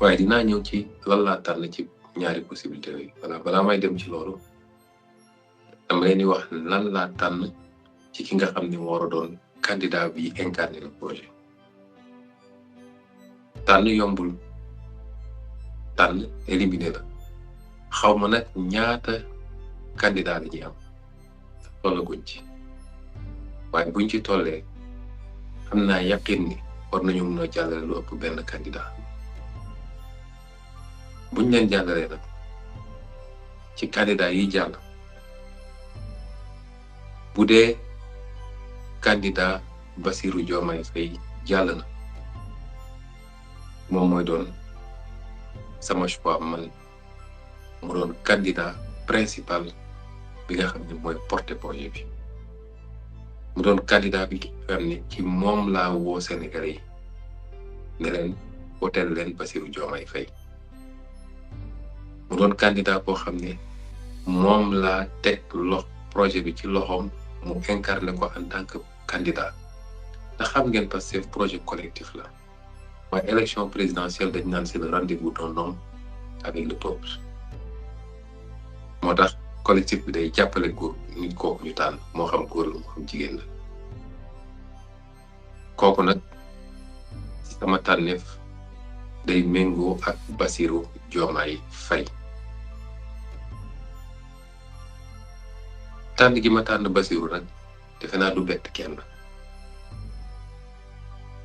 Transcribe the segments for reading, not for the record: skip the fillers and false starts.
waaye dinaa ñëw ci lan laa tànn ci ñaari possibilité yooyu voilà balaa may dem ci loolu dama leen di wax lan laa tànn ci ki nga xam ne moo war a doon candidat bi incarné le projet. tànn yombul, tànn éliminé la xaw ma nag ñaata candidat la ñuy am tollaguñ ci waaye buñ ci tollee xam naa yaqin ni war nañu mën a jàllale lu ëpp benn candidat. buñ leen jàllalee nag ci candidat yi jàll bu dee candidat Bassirou Diomay Faye jàll na moom mooy doon sama choix man mu doon candidat principal bi nga xam ne mooy porter projet bi mu doon candidat bi nga xam ne ci moom laa woo Sénégalais yi ne leen woteel leen Bassirou Diomay Faye mu doon candidat boo xam ne moom laa teg projet bi ci loxoom mu incarné ko en tant que candidat ndax xam ngeen parce que projet collectif la waaye élection présidentielle dañ naan c'est le rendez-vous d'un homme avec le peuple moo tax collectif bi day jàppale góor nit kooku ñu tànn moo xam góor la moo xam jigéen la kooku nag sama tànneef day méngoo ak Bassirou Diomay Faye tànn gi ma tànn Bassirou nag defe naa du bett kenn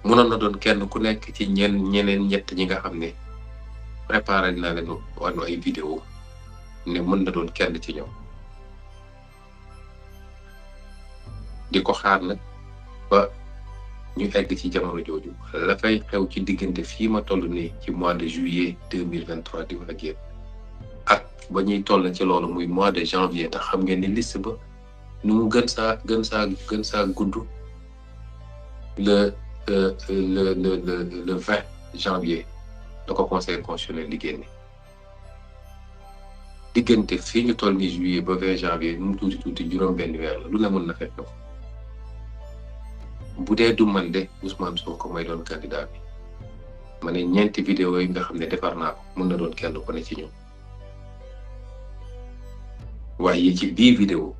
mënoon na doon kenn ku nekk ci ñeneen ñett ñi nga xam ne préparé naa leen wàllu ay vidéo ne mën na doon kenn ci ñoom di ko xaar nag ba ñu egg ci jamono jooju la fay xew ci diggante fii ma toll nii ci mois de juillet 2023 di wax ak yéen ak ba ñuy toll ci loolu muy mois de janvier tax xam ngeen ni liste ba nu mu gën saa gudd le 20 janvier da ko conseil constitutionnel di génne diggante fii ñu toll ni juillet ba 20 janvier nu mu tuuti juróom-benn weer la lu ne mën na fekk ko bu dee du man de Ousmane Sonko may doon candidat bi ma ne ñeenti vidéo yi nga xam ne defar naa ko mën na doon kenn ku ne ci ñoom waaye ci bii vidéo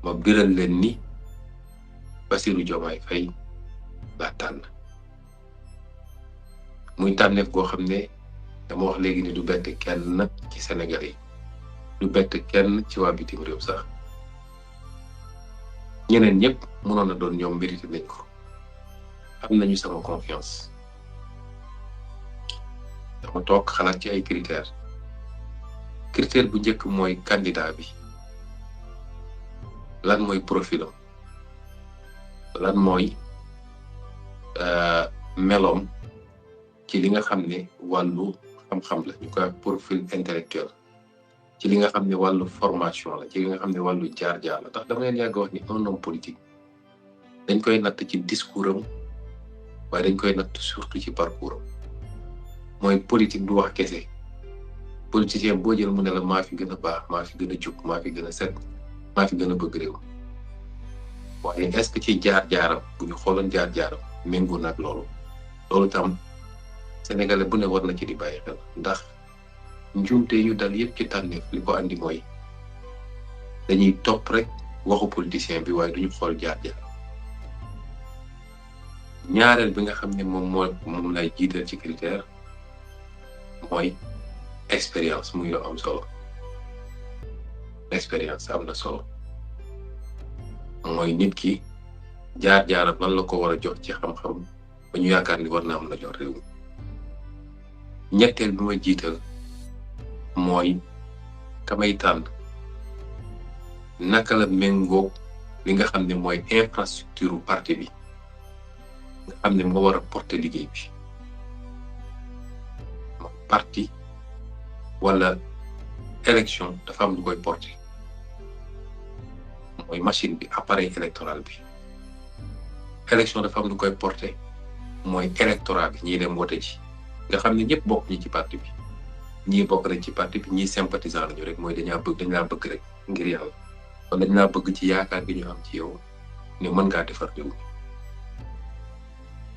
ma biral leen ni Bassirou Diomay Faye laa tànn muy tànneef goo xam ne dama wax léegi ni du bett kenn ci Sénégal yi du bett kenn ci waa bitim réew sax ñeneen ñëpp mënoon na doon ñoom mérité nañ ko am nañu sama confiance dama toog xalaat ci ay critères bu njëkk mooy candidat bi lan mooy profilam lan mooy meloom ci li nga xam ne wàllu xam-xam la ñu koy profil intellectuel ci li nga xam ne wàllu formation la ci li nga xam ne wàllu jaar-jaar la tax dama leen yàgg wax ni un homme politique dañ koy natt ci discours am waaye dañ koy natt surtout ci parcours am mooy politique du wax kese politicien boo jël mu ne la maa fi gën a baax maa fi gën a jub maa fi gën a set maa fi gën a bëgg réew waaye est-ce que ci jaar-jaaram bu ñu xooloon jaar-jaaram méngoo nag loolu tam sénégalais bu ne war na ci di bàyyi xel ndax njuumte ñu dal yëpp ci tànneef li ko andi mooy dañuy topp rek waxu politicien bi waaye duñu xool jaar-jaar ñaareel bi nga xam ne moom lay jiital ci critère mooy expérience muy lu am solo expérience am na solo mooy nit ki jaar-jaaram lan la ko war a jox ci xam-xam ba ñu yaakaar ni war na am na jox réew mi ñetteel bi ma jiital mooy kamay tànn naka la méngoo li nga xam ne mooy infrastructure u parti bi nga xam ne moo war a porter liggéey bi parti wala élection dafa am lu koy porter mooy machine bi appareil électoral bi élection dafa am lu koy porter mooy électorat bi ñiy dem wote ji nga xam ne ñëpp bokk ñi ci parti bi ñii bokk nañ ci parti bi ñii sympathisant lañu rek mooy dañ laa bëgg rek ngir yàlla kon dañ laa bëgg ci yaakaar gi ñu am ci yow ne mën ngaa defar réew mi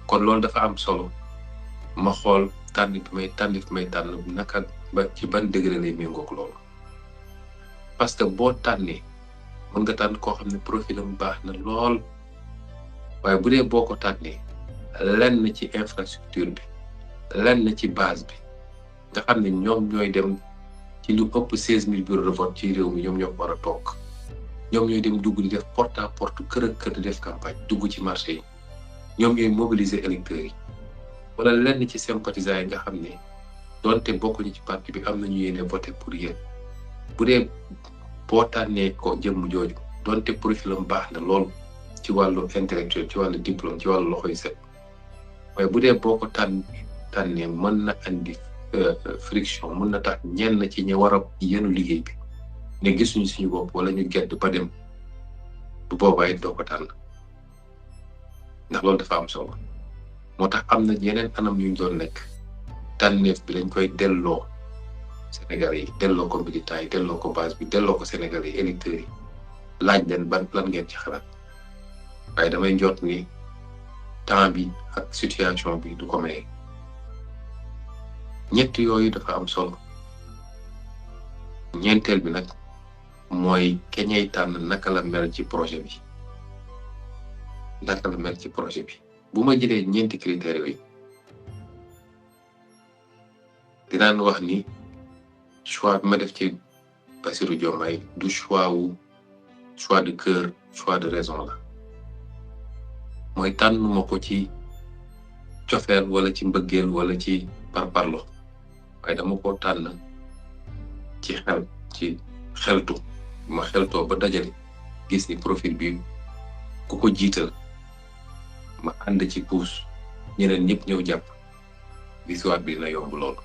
kon loolu dafa am solo ma xool tànn bi may tànn naka ba ci ban degré lay méngoog loolu parce que boo tànnee mën nga tànn koo xam ne profilam baax na lool waaye bu dee boo ko tànnee lenn ci infrastructure bi lenn ci base bi nga xam ne ñoom ñooy dem ci lu ëpp 16000 bureaux de vote ci réew mi ñoom ñoo war a toog ñoom ñooy dem dugg di def porte à porte kër ak kër di def campagne dugg ci marché yi ñoom ñooy mobiliser électeurs yi wala lenn ci sympathisants yi nga xam ne doonte bokkuñu ci parti bi am nañu yéene voté pour yéen bu dee boo tànnee ko jëmm jooju doonte profilam baax na lool ci wàllu intellectuel ci wàllu diplôme ci wàllu loxoy set waaye bu dee boo ko tànnee mën na andi friction mën na tax ñenn ci ñi war a yenu liggéey bi ne gisuñu suñu bopp wala ñu gedd ba dem bu boobaa it doo ko tànn ndax loolu dafa am solo moo tax am na yeneen anam yuñ doon nekk tànneef bi dañ koy delloo Sénégalais yi delloo ko militants yi delloo ko base bi delloo ko Sénégalais yi électeurs yi laaj leen lan ngeen ci xalaat waaye damay njort ni temps bi ak situation bi du ko maye ñett yooyu dafa am solo ñeenteel bi nag mooy keñey tànn naka la mel ci projet bi bu ma jëlee ñeenti critères yooyu dinaan wax ni choix bi ma def ci Bassirou Diomaye du choix de cœur choix de raison la mooy tànn ma ko ci cofeel wala ci mbëggeel wala ci parparlo waaye dama ko tànn ci xeltu ma xeltoo ba dajale gis ni profil bi ku ko jiital ma ànd ci puus ñeneen ñëpp ñëw jàpp victoire bi dina yomb lool